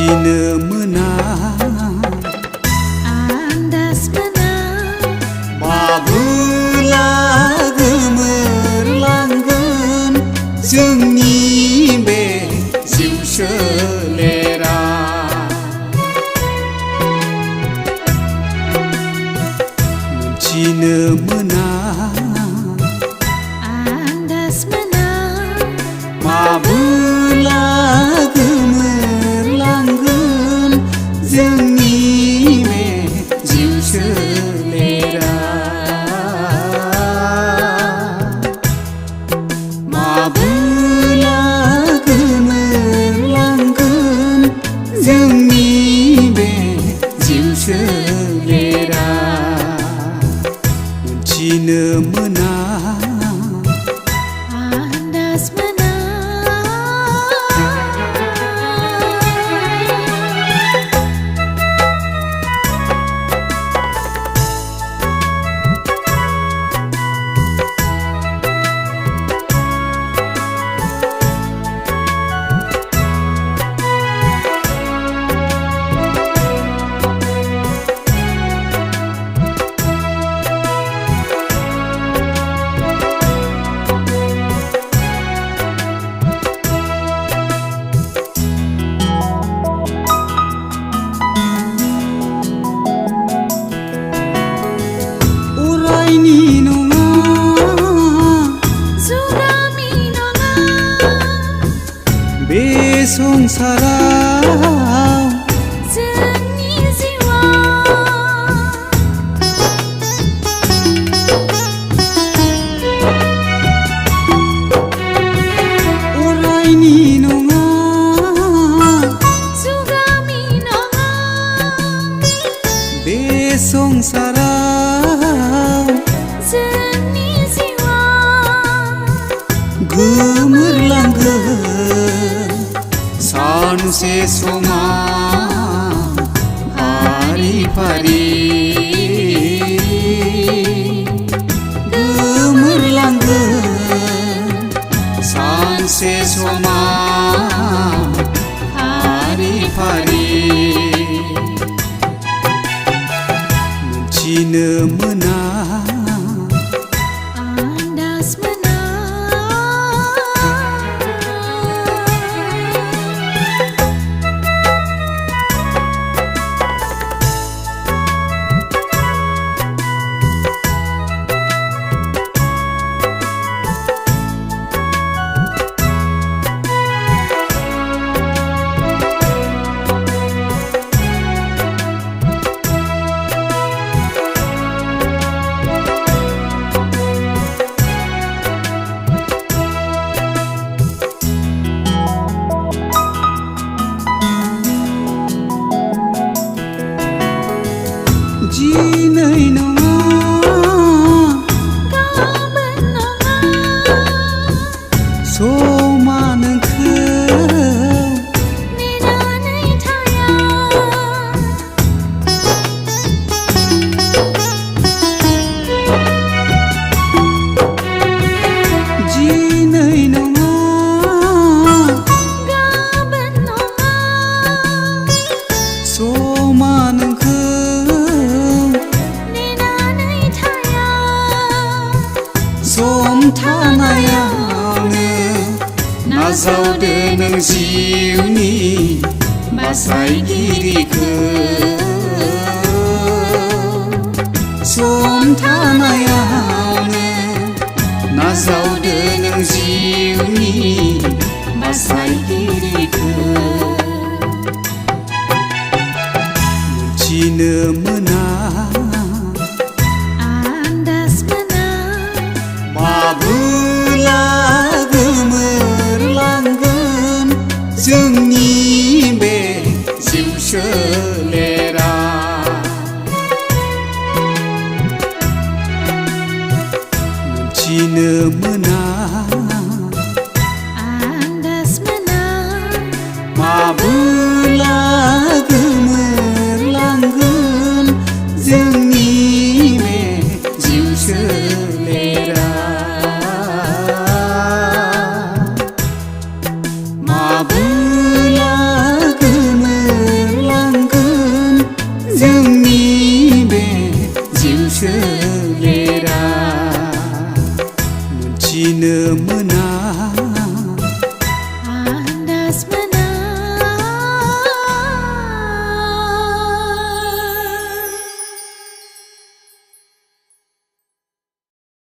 Cina menang Andas menang Mabula gemerlanggan Joंनि बे जिउ सोलेरा Cina menang Andas menang Mabula gemerlanggan Joंनि बे जिउ सोलेरा Mabula gemerlanggan Joंनि बे जिउ सोलेरा Cina menang Andas menang Urayनि नङा जुगामि नङा बे संसाराव जोंनि जिउआ Urayनि नङा जुगामि नङा बे संसाराव जोंनि जिउआ गोमोरलांगोन सानसे समाव फारि फारि गोमोरलांगोन सानसे समाव फारि फारि मोनथिनो मोना Andas menang दिनै नङा गाबोन नङा समा नोंखौ नेनानै थाया दिनै नङा गाबोन नङा समा नोंखौ नेनानै थाया सम थानायावनो नाजावदो नों जिउनि बासायगिरिखौ सम थानायावनो नाजावदो नों जिउनि बासायगिरिखौ मोनथिनो मोना Andas menang माबुला गोमोरलांगोन जोंनि बे जिउ सोलेरा मोनथिनो मोना Andas menang माबुला गोमोरलांगोन जोंनि बे जिउ सोलेरा माबुला बुजिनो मोना